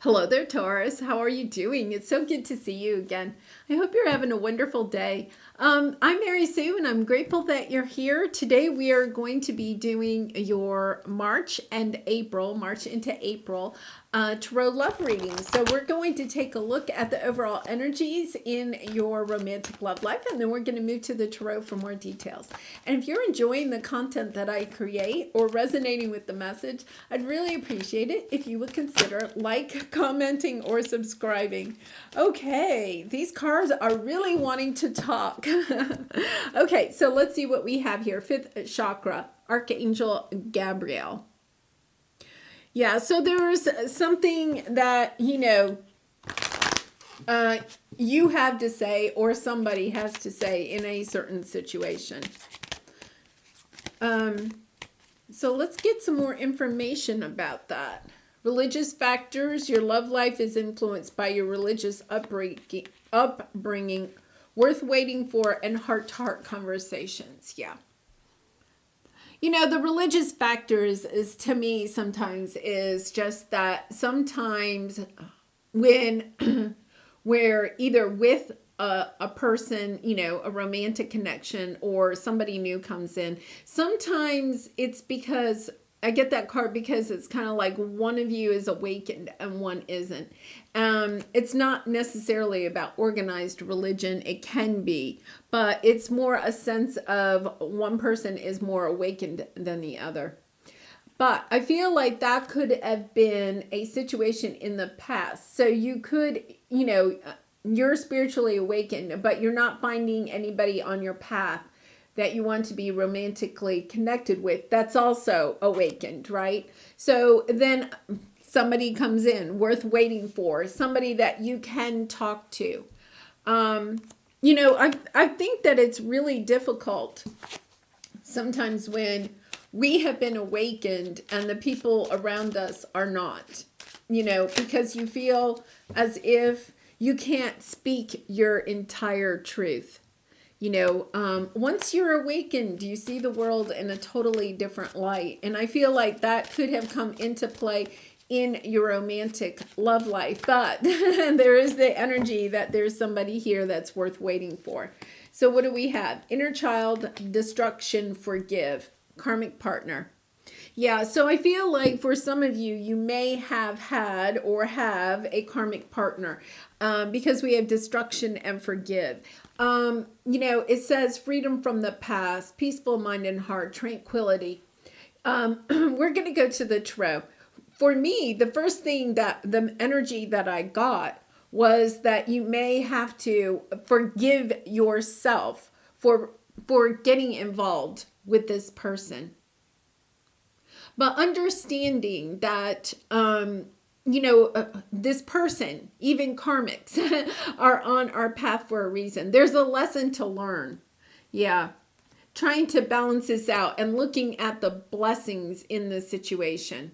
Hello there, Taurus. How are you doing? It's so good to see you again. I hope you're having a wonderful day. I'm Mary Sue, and I'm grateful that you're here. Today, we are going to be doing your March into April tarot love reading. So we're going to take a look at the overall energies in your romantic love life, and then we're going to move to the tarot for more details. And if you're enjoying the content that I create or resonating with the message, I'd really appreciate it if you would consider commenting, or subscribing. Okay, these cards are really wanting to talk. Okay, so let's see what we have here. Fifth chakra, Archangel Gabriel. Yeah, so there's something that, you have to say or somebody has to say in a certain situation. So let's get some more information about that. Religious factors. Your love life is influenced by your religious upbringing, worth waiting for, and heart-to-heart conversations. Yeah. The religious factors is, to me, sometimes is just that sometimes when we're either with a person, a romantic connection, or somebody new comes in, sometimes it's because I get that card because it's kind of like one of you is awakened and one isn't. It's not necessarily about organized religion. It can be, but it's more a sense of one person is more awakened than the other. But I feel like that could have been a situation in the past. So you could, you're spiritually awakened, but you're not finding anybody on your path that you want to be romantically connected with that's also awakened, right? So then somebody comes in worth waiting for, somebody that you can talk to. I think that it's really difficult sometimes when we have been awakened and the people around us are not, because you feel as if you can't speak your entire truth. Once you're awakened, you see the world in a totally different light. And I feel like that could have come into play in your romantic love life. But there is the energy that there's somebody here that's worth waiting for. So what do we have? Inner child, destruction, forgive, karmic partner. Yeah, so I feel like for some of you, you may have had or have a karmic partner because we have destruction and forgive. It says freedom from the past, peaceful mind and heart, tranquility. We're going to go to the tarot. For me, the first thing that the energy that I got was that you may have to forgive yourself for getting involved with this person. But understanding that, this person, even karmics, are on our path for a reason. There's a lesson to learn. Yeah. Trying to balance this out and looking at the blessings in the situation.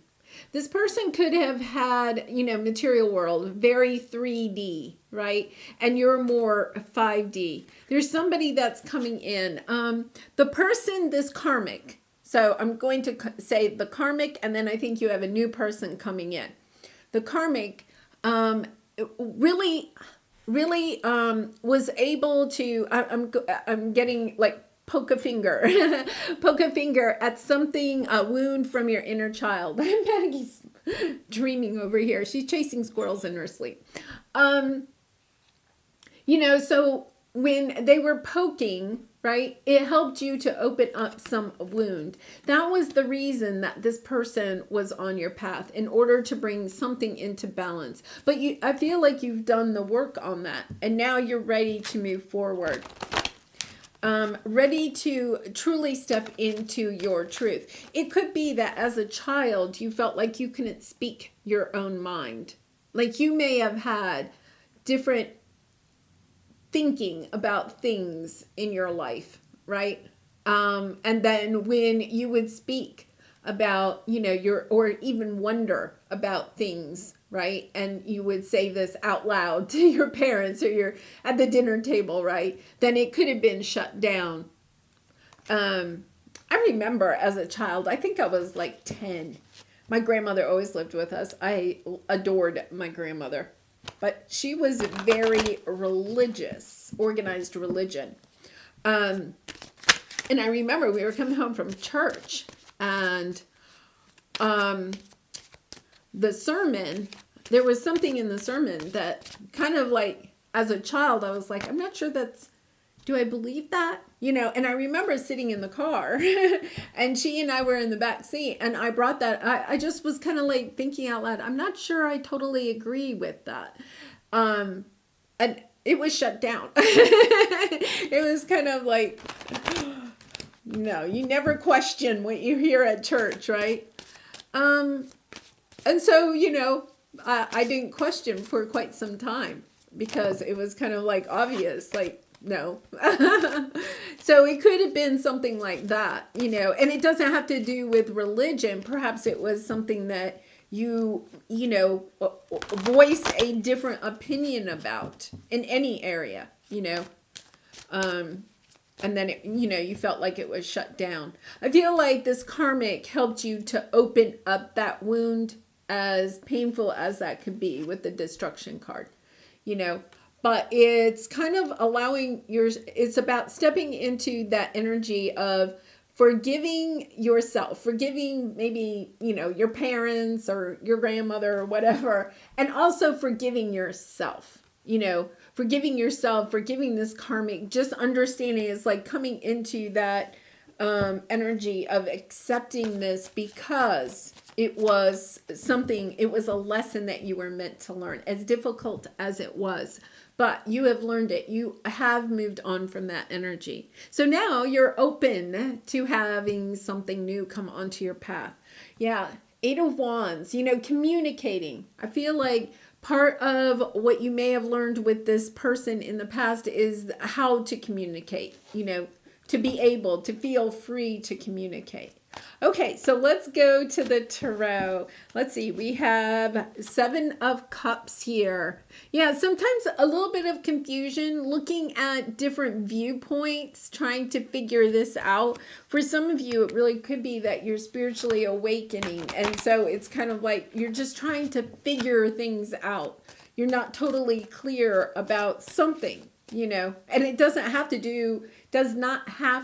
This person could have had, material world, very 3D, right? And you're more 5D. There's somebody that's coming in. The person, this karmic. So I'm going to say the karmic, and then I think you have a new person coming in. The karmic really was able to, I'm getting like poke a finger, poke a finger at something, a wound from your inner child. Maggie's dreaming over here. She's chasing squirrels in her sleep. So when they were poking, right, it helped you to open up some wound. That was the reason that this person was on your path, in order to bring something into balance. But I feel like you've done the work on that, and now you're ready to move forward. Ready to truly step into your truth. It could be that as a child, you felt like you couldn't speak your own mind. Like you may have had different thinking about things in your life, right? And then when you would speak about, or even wonder about things, right? And you would say this out loud to your parents, or you're at the dinner table, right? Then it could have been shut down. I remember as a child, I think I was like 10. My grandmother always lived with us. I adored my grandmother, but she was very religious, organized religion. And I remember we were coming home from church, and the sermon, there was something in the sermon that kind of like, as a child, I was like, I'm not sure do I believe that? And I remember sitting in the car and she and I were in the back seat, and I brought that. I just was kind of like thinking out loud, I'm not sure I totally agree with that. And it was shut down. It was kind of like, no, you never question what you hear at church, right? And so, I didn't question for quite some time because it was kind of like obvious, like, no. So it could have been something like that, and it doesn't have to do with religion. Perhaps it was something that you voiced a different opinion about in any area, and then you felt like it was shut down. I feel like this karmic helped you to open up that wound, as painful as that could be with the destruction card, but it's kind of it's about stepping into that energy of forgiving yourself, forgiving maybe, your parents or your grandmother or whatever, and also forgiving yourself, forgiving yourself, forgiving this karmic, just understanding is like coming into that energy of accepting this because it was a lesson that you were meant to learn, as difficult as it was. But you have learned it. You have moved on from that energy. So now you're open to having something new come onto your path. Yeah, 8 of Wands, communicating. I feel like part of what you may have learned with this person in the past is how to communicate, to be able to feel free to communicate. Okay, so let's go to the tarot. Let's see, we have 7 of Cups here. Yeah, sometimes a little bit of confusion, looking at different viewpoints, trying to figure this out. For some of you, it really could be that you're spiritually awakening, and so it's kind of like you're just trying to figure things out. You're not totally clear about something, and it does not have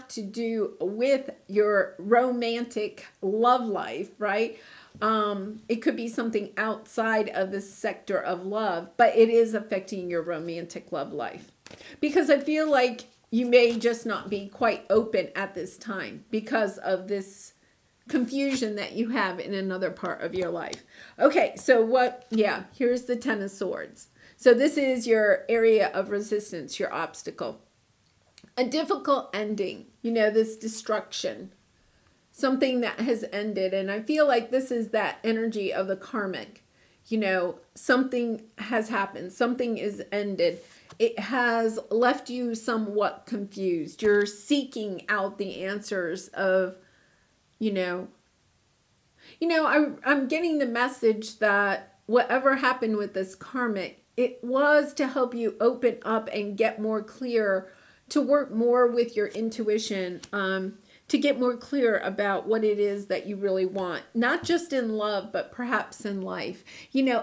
to do with your romantic love life, right? It could be something outside of the sector of love, but it is affecting your romantic love life. Because I feel like you may just not be quite open at this time because of this confusion that you have in another part of your life. Okay, so here's the 10 of Swords. So this is your area of resistance, your obstacle. A difficult ending, this destruction, something that has ended. And I feel like this is that energy of the karmic. Something has happened, something is ended. It has left you somewhat confused. You're seeking out the answers of, I'm getting the message that whatever happened with this karmic, it was to help you open up and get more clear, to work more with your intuition, to get more clear about what it is that you really want, not just in love, but perhaps in life.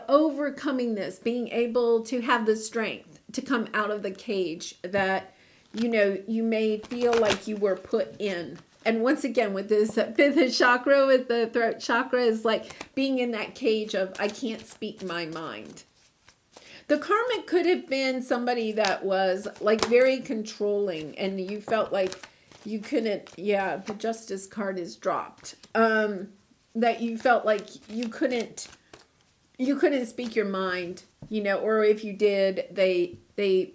Overcoming this, being able to have the strength to come out of the cage that, you may feel like you were put in. And once again, with this 5th chakra, with the throat chakra, is like being in that cage of, I can't speak my mind. The karmic could have been somebody that was like very controlling, and you felt like you couldn't, the Justice card is dropped. That you felt like you couldn't speak your mind, or if you did, they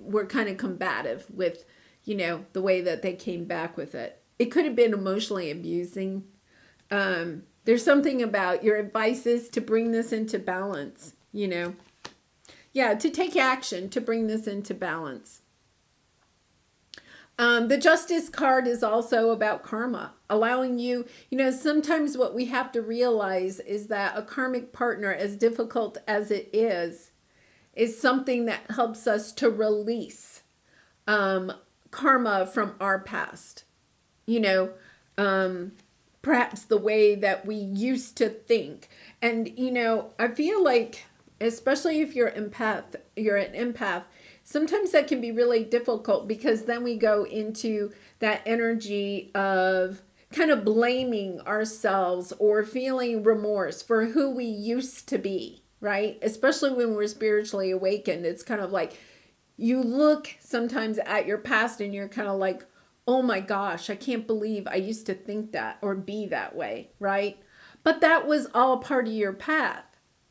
were kind of combative with, the way that they came back with it. It could have been emotionally abusing. There's something about your advice is to bring this into balance, to take action to bring this into balance. The Justice card is also about karma, allowing you, sometimes what we have to realize is that a karmic partner, as difficult as it is something that helps us to release karma from our past. perhaps the way that we used to think. And, I feel like, especially if you're an empath, sometimes that can be really difficult, because then we go into that energy of kind of blaming ourselves or feeling remorse for who we used to be, right? Especially when we're spiritually awakened. It's kind of like you look sometimes at your past and you're kind of like, oh my gosh, I can't believe I used to think that or be that way, right? But that was all part of your path.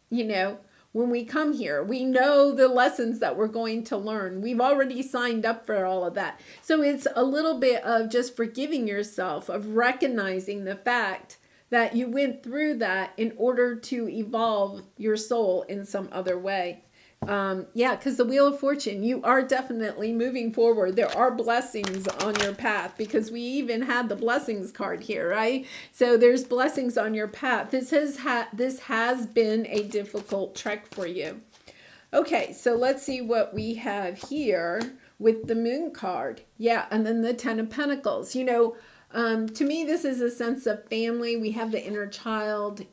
When we come here, we know the lessons that we're going to learn. We've already signed up for all of that. So it's a little bit of just forgiving yourself, of recognizing the fact that you went through that in order to evolve your soul in some other way. Because the Wheel of Fortune, you are definitely moving forward. There are blessings on your path, because we even had the blessings card here, right? So there's blessings on your path. This has been a difficult trek for you. Okay, so let's see what we have here with the Moon card. Yeah, and then the Ten of Pentacles. To me, this is a sense of family. We have the inner child.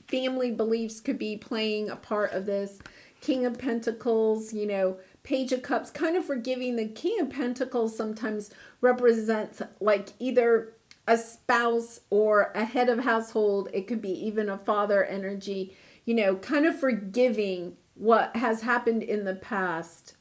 Family beliefs could be playing a part of this. King of Pentacles, Page of Cups, kind of forgiving. The King of Pentacles sometimes represents like either a spouse or a head of household. It could be even a father energy, kind of forgiving what has happened in the past.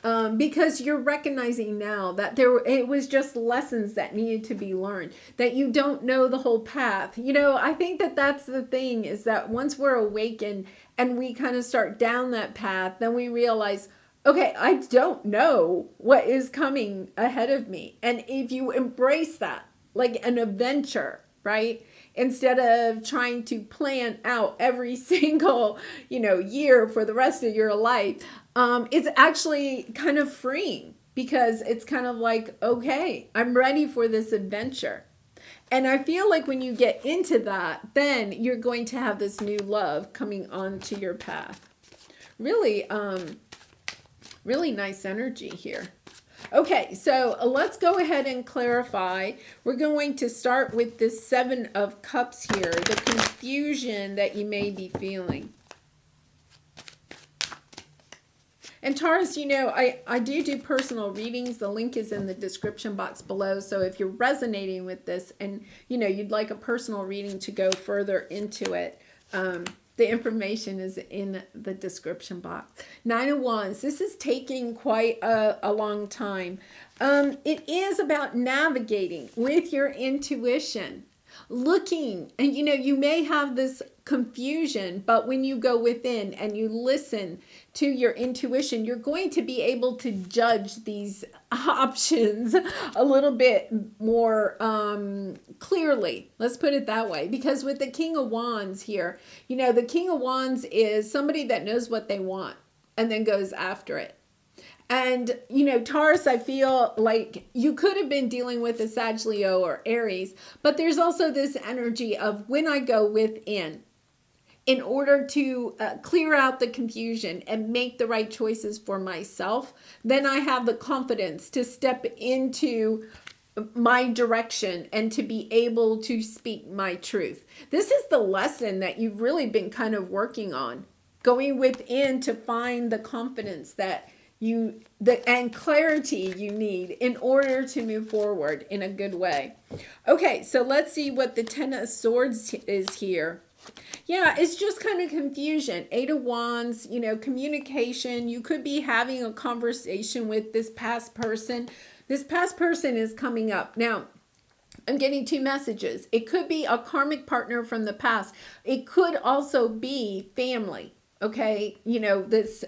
Because you're recognizing now that it was just lessons that needed to be learned, that you don't know the whole path. I think that's the thing, is that once we're awakened and we kind of start down that path, then we realize, okay, I don't know what is coming ahead of me. And if you embrace that like an adventure, right? Instead of trying to plan out every single, year for the rest of your life, it's actually kind of freeing, because it's kind of like, okay, I'm ready for this adventure. And I feel like when you get into that, then you're going to have this new love coming onto your path. Really, really nice energy here. Okay, so let's go ahead and clarify. We're going to start with this Seven of Cups here, the confusion that you may be feeling. And Taurus, I do personal readings. The link is in the description box below. So if you're resonating with this and, you'd like a personal reading to go further into it, the information is in the description box. Nine of Wands. This is taking quite a long time. It is about navigating with your intuition. Looking, and you may have this confusion, but when you go within and you listen to your intuition, you're going to be able to judge these options a little bit more clearly. Let's put it that way. Because with the King of Wands here, the King of Wands is somebody that knows what they want and then goes after it. And, Taurus, I feel like you could have been dealing with a Sag, Leo, or Aries, but there's also this energy of when I go within, in order to clear out the confusion and make the right choices for myself, then I have the confidence to step into my direction and to be able to speak my truth. This is the lesson that you've really been kind of working on, going within to find the confidence and clarity you need in order to move forward in a good way. Okay, so let's see what the Ten of Swords is here. Yeah, it's just kind of confusion. Eight of Wands, communication. You could be having a conversation with this past person. This past person is coming up. Now, I'm getting two messages. It could be a karmic partner from the past. It could also be family. Okay, this,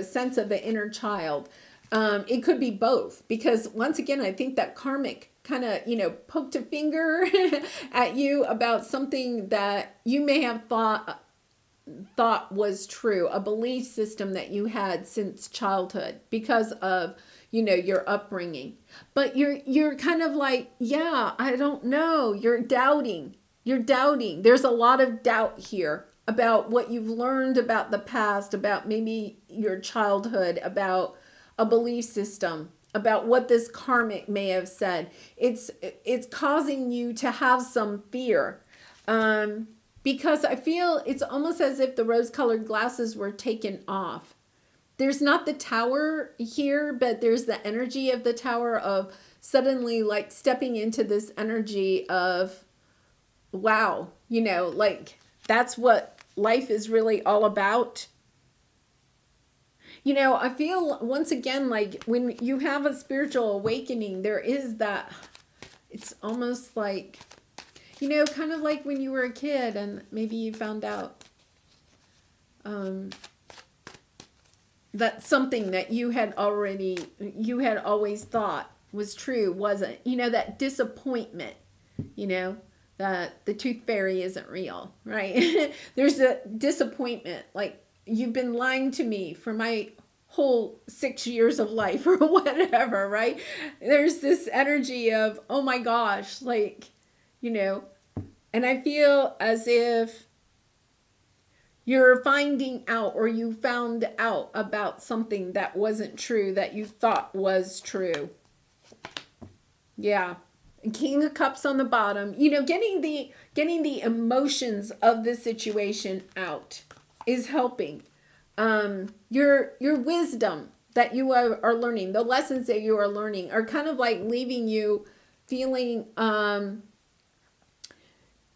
sense of the inner child. It could be both, because once again, I think that karmic kind of, poked a finger at you about something that you may have thought was true, a belief system that you had since childhood because of, your upbringing. But you're kind of like, yeah, I don't know. You're doubting. There's a lot of doubt here about what you've learned about the past, about maybe your childhood, about a belief system. about what this karmic may have said. It's causing you to have some fear. Because I feel it's almost as if the rose-colored glasses were taken off. There's not the tower here, but there's the energy of the tower of suddenly like stepping into this energy of, wow, you know, like that's what life is really all about. You know, I feel once again, like when you have a spiritual awakening, there is that, it's almost like, you know, kind of like when you were a kid and maybe you found out that something that you had always thought was true wasn't, you know, that disappointment, you know, that the tooth fairy isn't real, right? There's a disappointment, like you've been lying to me for my whole 6 years of life or whatever, right? There's this energy of, oh my gosh, like, you know, and I feel as if you're finding out, or you found out about something that wasn't true that you thought was true. Yeah. King of Cups on the bottom, you know, getting the emotions of the situation out is helping. Your wisdom that you are learning, the lessons that you are learning are kind of like leaving you feeling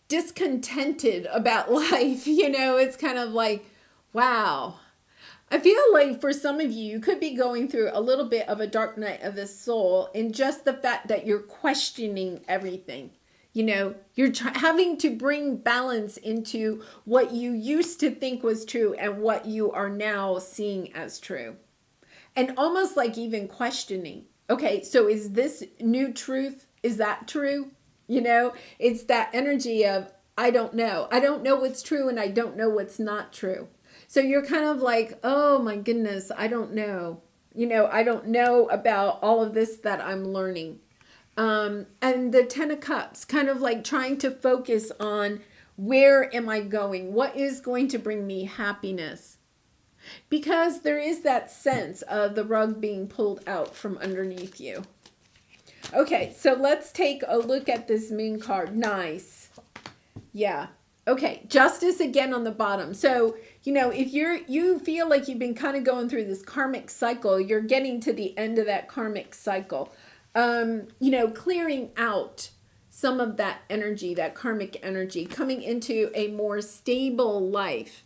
discontented about life. You know, it's kind of like, wow. I feel like for some of you, you could be going through a little bit of a dark night of the soul in just the fact that you're questioning everything. You know, you're having to bring balance into what you used to think was true and what you are now seeing as true. And almost like even questioning, okay, so is this new truth? Is that true? You know, it's that energy of, I don't know. I don't know what's true and I don't know what's not true. So you're kind of like, oh my goodness, I don't know. You know, I don't know about all of this that I'm learning. And the Ten of Cups, kind of like trying to focus on, where am I going? What is going to bring me happiness? Because there is that sense of the rug being pulled out from underneath you. Okay, so let's take a look at this Moon card. Nice. Yeah. Okay, Justice again on the bottom. So, you know, if you feel like you've been kind of going through this karmic cycle, you're getting to the end of that karmic cycle. You know, clearing out some of that energy, that karmic energy, coming into a more stable life.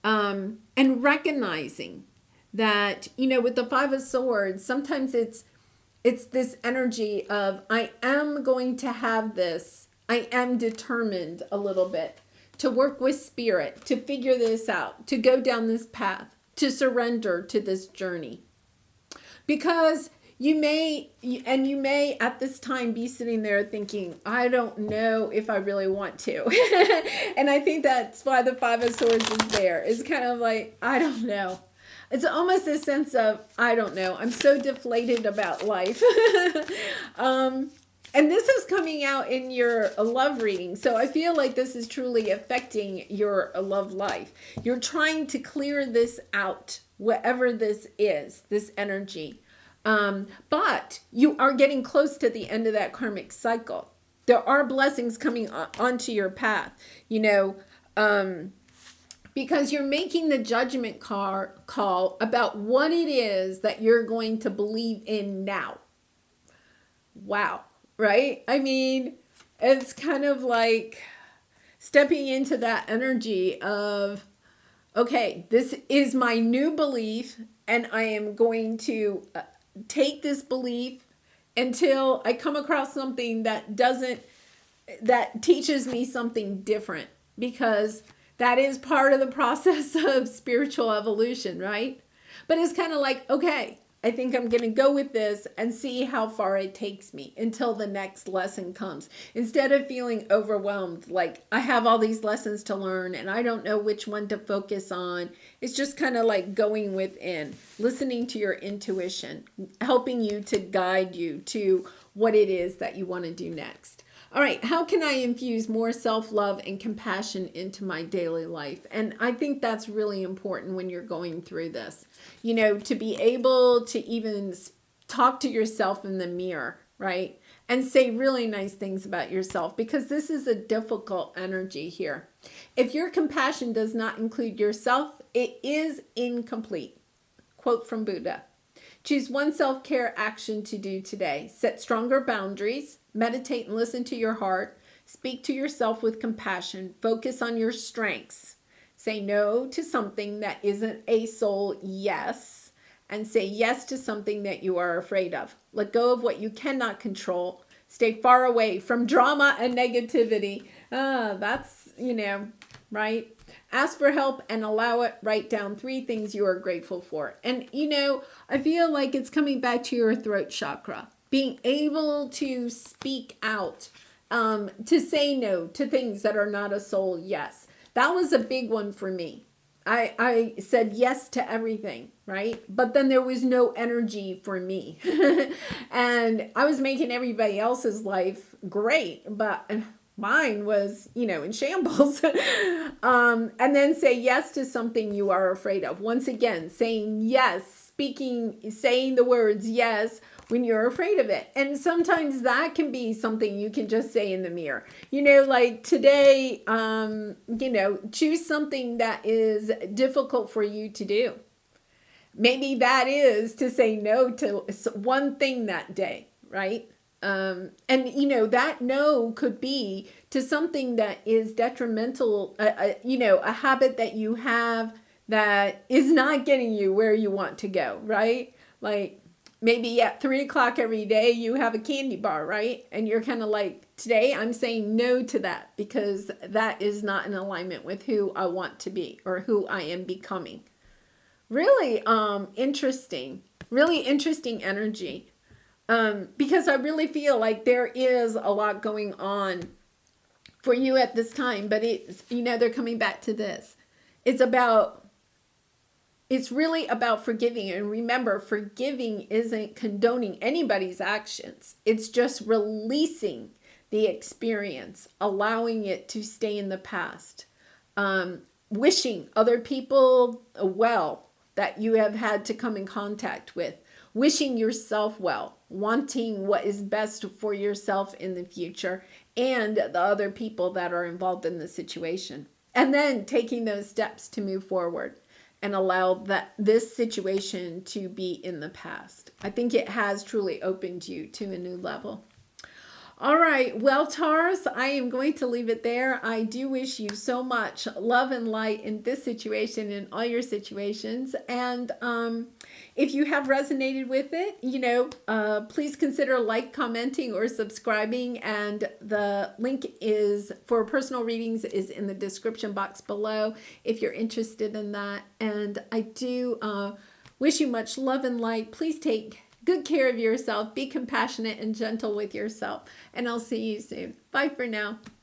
And recognizing that, you know, with the Five of Swords, sometimes it's this energy of, I am going to have this. I am determined a little bit to work with spirit, to figure this out, to go down this path, to surrender to this journey. Because you may at this time be sitting there thinking, I don't know if I really want to. And I think that's why the Five of Swords is there. It's kind of like, I don't know. It's almost a sense of, I don't know. I'm so deflated about life. And this is coming out in your love reading. So I feel like this is truly affecting your love life. You're trying to clear this out, whatever this is, this energy. But you are getting close to the end of that karmic cycle. There are blessings coming onto your path, you know, because you're making the judgment call about what it is that you're going to believe in now. Wow. Right? I mean, it's kind of like stepping into that energy of, okay, this is my new belief, and I am going to take this belief until I come across something that teaches me something different, because that is part of the process of spiritual evolution, right? But it's kind of like, okay, I think I'm going to go with this and see how far it takes me until the next lesson comes. Instead of feeling overwhelmed, like I have all these lessons to learn and I don't know which one to focus on. It's just kind of like going within, listening to your intuition, helping you to guide you to what it is that you want to do next. All right, how can I infuse more self-love and compassion into my daily life? And I think that's really important when you're going through this. You know, to be able to even talk to yourself in the mirror, right? And say really nice things about yourself, because this is a difficult energy here. If your compassion does not include yourself, it is incomplete. Quote from Buddha. Choose one self-care action to do today. Set stronger boundaries. Meditate and listen to your heart. Speak to yourself with compassion. Focus on your strengths. Say no to something that isn't a soul yes, and say yes to something that you are afraid of. Let go of what you cannot control. Stay far away from drama and negativity. That's, right? Ask for help and allow it. Write down 3 things you are grateful for. And, I feel like it's coming back to your throat chakra. Being able to speak out, to say no to things that are not a soul yes. That was a big one for me. I said yes to everything, right? But then there was no energy for me. And I was making everybody else's life great, but mine was, in shambles. And then say yes to something you are afraid of. Once again, saying yes, saying the words yes when you're afraid of it. And sometimes that can be something you can just say in the mirror. Like today, choose something that is difficult for you to do. Maybe that is to say no to one thing that day, right? And that no could be to something that is detrimental, a habit that you have that is not getting you where you want to go, right? Like maybe at 3:00 every day you have a candy bar, right? And you're kind of like, today I'm saying no to that, because that is not in alignment with who I want to be or who I am becoming. Really interesting energy. Because I really feel like there is a lot going on for you at this time, but they're coming back to this. It's really about forgiving. And remember, forgiving isn't condoning anybody's actions. It's just releasing the experience, allowing it to stay in the past. Wishing other people well that you have had to come in contact with. Wishing yourself well, wanting what is best for yourself in the future and the other people that are involved in the situation. And then taking those steps to move forward and allow this situation to be in the past. I think it has truly opened you to a new level. All right. Well, Taurus, I am going to leave it there. I do wish you so much love and light in this situation, in all your situations. And if you have resonated with it, please consider commenting, or subscribing. And the link is for personal readings is in the description box below if you're interested in that. And I do wish you much love and light. Please take good care of yourself. Be compassionate and gentle with yourself. And I'll see you soon. Bye for now.